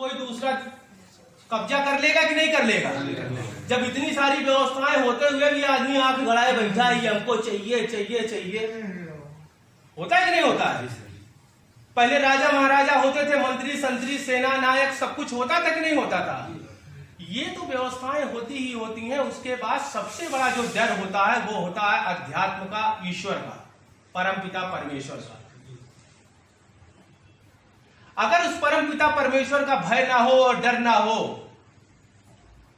कोई दूसरा कब्जा कर लेगा कि नहीं कर लेगा? जब इतनी सारी व्यवस्थाएं होते हुए भी आदमी आंख गड़ाए बैठा है, हमको चाहिए चाहिए चाहिए, होता है कि नहीं होता है? पहले राजा महाराजा होते थे, मंत्री संतरी सेना नायक सब कुछ होता था कि नहीं होता था? ये तो व्यवस्थाएं होती ही होती हैं। उसके बाद सबसे बड़ा जो डर होता है वो होता है अध्यात्म का, ईश्वर का, परमपिता परमेश्वर का। अगर उस परमपिता परमेश्वर का भय ना हो और डर ना हो,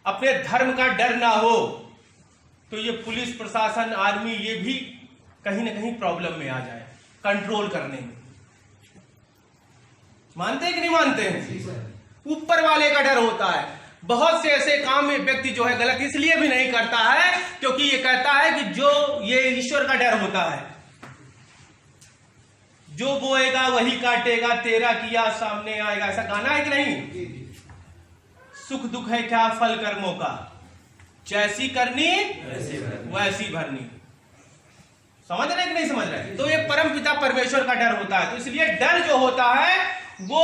अपने धर्म का डर ना हो, तो ये पुलिस प्रशासन आर्मी ये भी कहीं ना कहीं प्रॉब्लम में आ जाए कंट्रोल करने में। मानते हैं कि नहीं मानते हैं? ऊपर वाले का डर होता है। बहुत से ऐसे काम में व्यक्ति जो है गलत इसलिए भी नहीं करता है क्योंकि ये कहता है कि जो ये ईश्वर का डर होता है, जो बोएगा वही काटेगा, तेरा किया सामने आएगा। ऐसा गाना है कि नहीं? सुख दुख है क्या फल कर्मों का, जैसी करनी वैसी भरनी। समझ रहे कि नहीं समझ रहे? तो ये परम पिता परमेश्वर का डर होता है। तो इसलिए डर जो होता है वो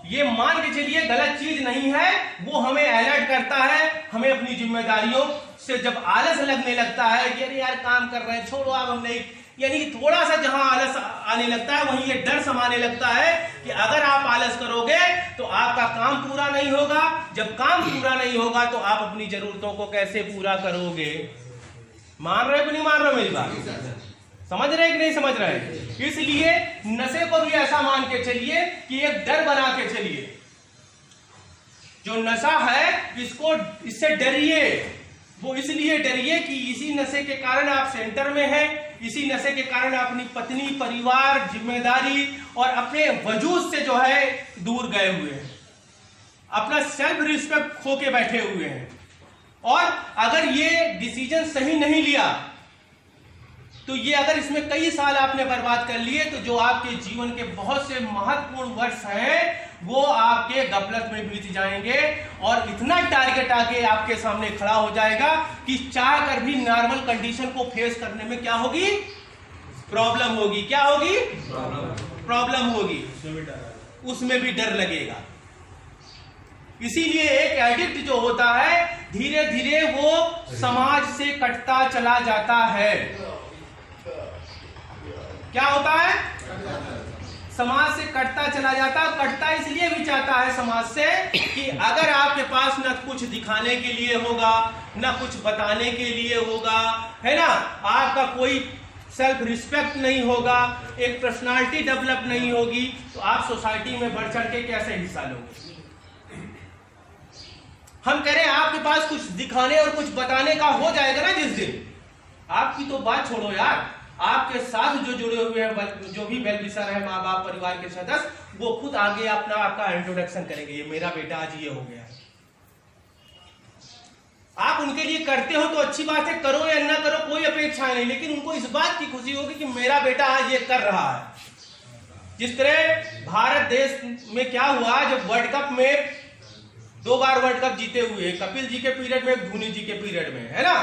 ये मान के चलिए गलत चीज नहीं है, वो हमें अलर्ट करता है, हमें अपनी जिम्मेदारियों से जब आलस लगने लगता है कि अरे यार काम कर रहे हैं छोड़ो अब हम नहीं, यानी कि थोड़ा सा जहां आलस आने लगता है वहीं ये डर समाने लगता है कि अगर आप आलस करोगे तो आपका काम पूरा नहीं होगा। जब काम पूरा नहीं होगा तो आप अपनी जरूरतों को कैसे पूरा करोगे? मान रहे हो कि नहीं मान रहे हो मेरी बात? समझ रहे कि नहीं समझ रहे? इसलिए नशे को भी ऐसा मान के चलिए कि एक डर बना के चलिए। जो नशा है इसको, इससे डरिए। वो इसलिए डरिए कि इसी नशे के कारण आप सेंटर में हैं, इसी नशे के कारण अपनी पत्नी, परिवार, जिम्मेदारी और अपने वजूद से जो है दूर गए हुए हैं, अपना सेल्फ रिस्पेक्ट खो के बैठे हुए हैं। और अगर ये डिसीजन सही नहीं लिया तो ये अगर इसमें कई साल आपने बर्बाद कर लिए तो जो आपके जीवन के बहुत से महत्वपूर्ण वर्ष हैं वो आपके गफलत में बीत जाएंगे और इतना टारगेट आके आपके सामने खड़ा हो जाएगा कि चाह कर भी नॉर्मल कंडीशन को फेस करने में क्या होगी? प्रॉब्लम होगी। क्या होगी? प्रॉब्लम होगी। उसमें भी डर लगेगा। इसीलिए एक एडिक्ट जो होता है धीरे धीरे वो समाज से कटता चला जाता है। क्या होता है? समाज से कटता चला जाता। कटता इसलिए भी चाहता है समाज से कि अगर आपके पास न कुछ दिखाने के लिए होगा, न कुछ बताने के लिए होगा, है ना, आपका कोई सेल्फ रिस्पेक्ट नहीं होगा, एक पर्सनालिटी डेवलप नहीं होगी, तो आप सोसाइटी में बढ़ चढ़ के कैसे हिस्सा लोगे? हम कह रहे हैं आपके पास कुछ दिखाने और कुछ बताने का हो जाएगा ना जिस दिन, आपकी तो बात छोड़ो यार, आपके साथ जो जुड़े हुए हैं, जो भी वेल विशर है, माँ बाप, परिवार के सदस्य, वो खुद आगे अपना आपका इंट्रोडक्शन करेंगे, ये मेरा बेटा आज ये हो गया है। आप उनके लिए करते हो तो अच्छी बात है, करो या ना करो कोई अपेक्षा नहीं, लेकिन उनको इस बात की खुशी होगी कि मेरा बेटा आज ये कर रहा है। जिस तरह भारत देश में क्या हुआ, जब वर्ल्ड कप में 2 बार वर्ल्ड कप जीते हुए, कपिल जी के पीरियड में, धोनी जी के पीरियड में, है ना,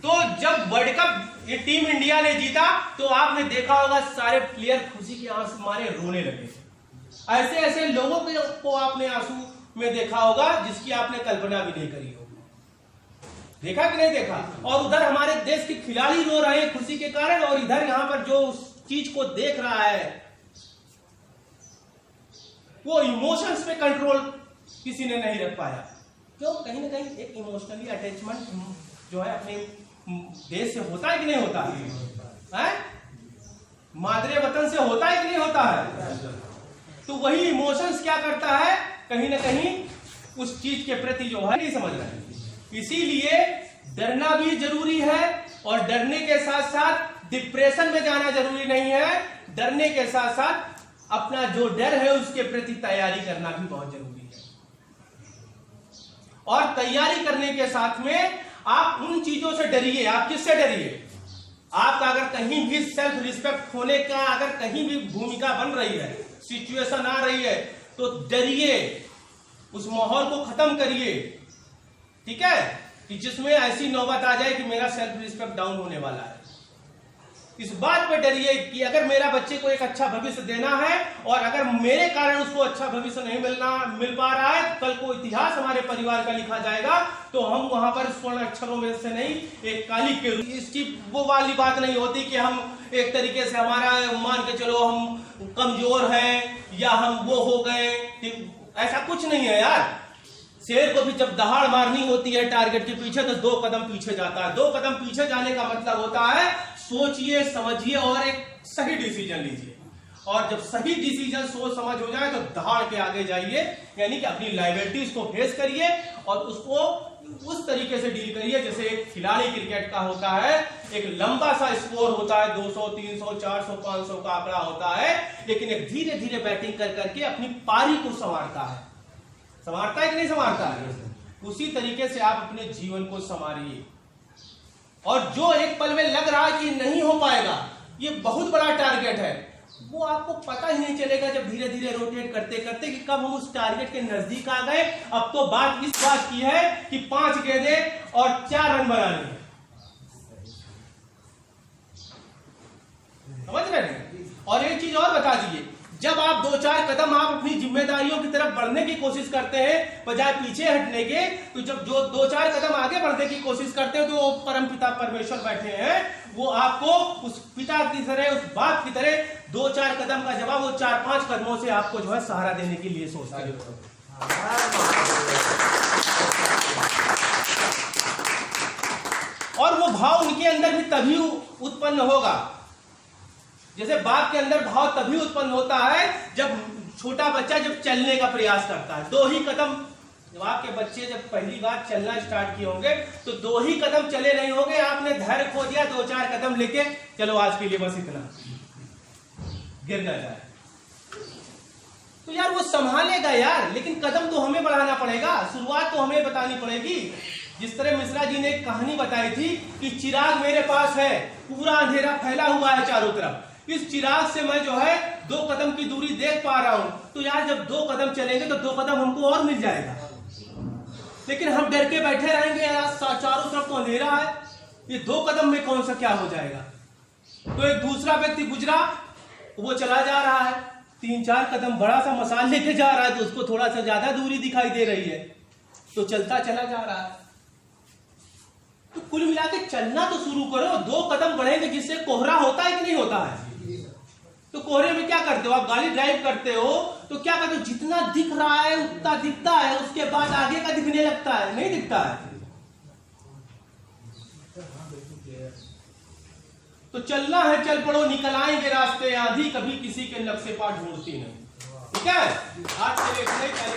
तो जब वर्ल्ड कप ये टीम इंडिया ने जीता तो आपने देखा होगा सारे प्लेयर खुशी के आंसू मारे रोने लगे। ऐसे ऐसे लोगों को आपने आंसू में देखा होगा जिसकी आपने कल्पना भी नहीं करी होगी। देखा कि नहीं देखा? और उधर हमारे देश के खिलाड़ी रो रहे हैं खुशी के कारण, और इधर यहां पर जो उस चीज को देख रहा है वो इमोशंस पे कंट्रोल किसी ने नहीं रख पाया। क्यों? कहीं ना कहीं एक इमोशनली अटैचमेंट जो है अपने देश से होता है कि नहीं होता है? मादरे वतन से होता है कि नहीं होता है? तो वही इमोशंस क्या करता है, कहीं ना कहीं उस चीज के प्रति जो है नहीं समझ रहा है। इसीलिए डरना भी जरूरी है, और डरने के साथ साथ डिप्रेशन में जाना जरूरी नहीं है। डरने के साथ साथ अपना जो डर है उसके प्रति तैयारी करना भी बहुत जरूरी है। और तैयारी करने के साथ में आप उन चीजों से डरिए। आप किससे डरिए? आपका अगर कहीं भी सेल्फ रिस्पेक्ट होने का अगर कहीं भी भूमिका बन रही है, सिचुएशन आ रही है, तो डरिए, उस माहौल को खत्म करिए। ठीक है? कि जिसमें ऐसी नौबत आ जाए कि मेरा सेल्फ रिस्पेक्ट डाउन होने वाला है। इस बात पे डरिए कि अगर मेरा बच्चे को एक अच्छा भविष्य देना है और अगर मेरे कारण उसको अच्छा भविष्य नहीं मिल पा रहा है, कल कल को इतिहास हमारे परिवार का लिखा जाएगा तो हम वहां पर स्वर्ण अक्षरों में से नहीं एक काली के इसकी वो वाली बात नहीं होती कि हम एक तरीके से हमारा मान के चलो हम कमजोर हैं या हम वो हो गए, ऐसा कुछ नहीं है यार। शेर को भी जब दहाड़ मारनी होती है टारगेट के पीछे तो 2 कदम पीछे जाता है। 2 कदम पीछे जाने का मतलब होता है सोचिए समझिए और एक सही डिसीजन लीजिए, और जब सही डिसीजन सोच समझ हो जाए तो दहाड़ के आगे जाइए, यानी कि अपनी लायबिलिटीज को फेस करिए और उसको उस तरीके से डील करिए जैसे एक खिलाड़ी क्रिकेट का होता है, एक लंबा सा स्कोर होता है 200 300 400 500 का आंकड़ा होता है, लेकिन एक धीरे धीरे बैटिंग कर करके अपनी पारी को संवारता है कि नहीं संवारता है। उसी तरीके से आप अपने जीवन को संवारिए, और जो एक पल में लग रहा है कि नहीं हो पाएगा, ये बहुत बड़ा टारगेट है, वो आपको पता ही नहीं चलेगा जब धीरे धीरे रोटेट करते करते कि कब हम उस टारगेट के नजदीक आ गए। अब तो बात इस बात की है कि 5 गेंदें और 4 रन बनाने हैं, समझ रहे हैं। और एक चीज और बता दीजिए, जब आप 2-4 कदम आप अपनी जिम्मेदारियों की तरफ बढ़ने की कोशिश करते हैं बजाय पीछे हटने के, तो जब जो 2-4 कदम आगे बढ़ने की कोशिश करते हैं तो परम पिता परमेश्वर बैठे हैं, वो आपको उस पिता की तरह उस बाप की तरह 2-4 कदम का जवाब वो 4-5 कदमों से आपको जो है सहारा देने के लिए सोचते हैं। और वो भाव उनके अंदर भी तभी उत्पन्न होगा, जैसे बाप के अंदर भाव तभी उत्पन्न होता है जब छोटा बच्चा जब चलने का प्रयास करता है। 2 ही कदम, जब आपके बच्चे जब पहली बार चलना स्टार्ट किए होंगे तो 2 ही कदम चले नहीं होंगे, आपने धैर्य खो दिया, 2-4 कदम लेके चलो आज के लिए बस इतना, गिर ना जाए। तो यार वो संभालेगा यार, लेकिन कदम तो हमें बढ़ाना पड़ेगा, शुरुआत तो हमें बतानी पड़ेगी। जिस तरह मिश्रा जी ने एक कहानी बताई थी कि चिराग मेरे पास है, पूरा अंधेरा फैला हुआ है चारों तरफ, इस चिराग से मैं जो है 2 कदम की दूरी देख पा रहा हूं, तो यार जब 2 कदम चलेंगे तो 2 कदम हमको और मिल जाएगा। लेकिन हम डर के बैठे रहेंगे यार, चारों तरफ तो अंधेरा है, ये 2 कदम में कौन सा क्या हो जाएगा। तो एक दूसरा व्यक्ति गुजरा, वो चला जा रहा है 3-4 कदम, बड़ा सा मसाल लेके जा रहा है, तो उसको थोड़ा सा ज्यादा दूरी दिखाई दे रही है, तो चलता चला जा रहा है। तो कुल मिला के चलना तो शुरू करो, 2 कदम बढ़ेंगे, जिससे कोहरा होता है कि नहीं होता है। तो कोहरे में क्या करते हो, आप गाड़ी ड्राइव करते हो तो क्या करते हो, जितना दिख रहा है उतना दिखता है, उसके बाद आगे का दिखने लगता है, नहीं दिखता है। तो चलना है, चल पड़ो, निकल आएंगे रास्ते आंधी, कभी किसी के नक्शे पार ढूंढती नहीं। ठीक है, आज के लिए इतना ही,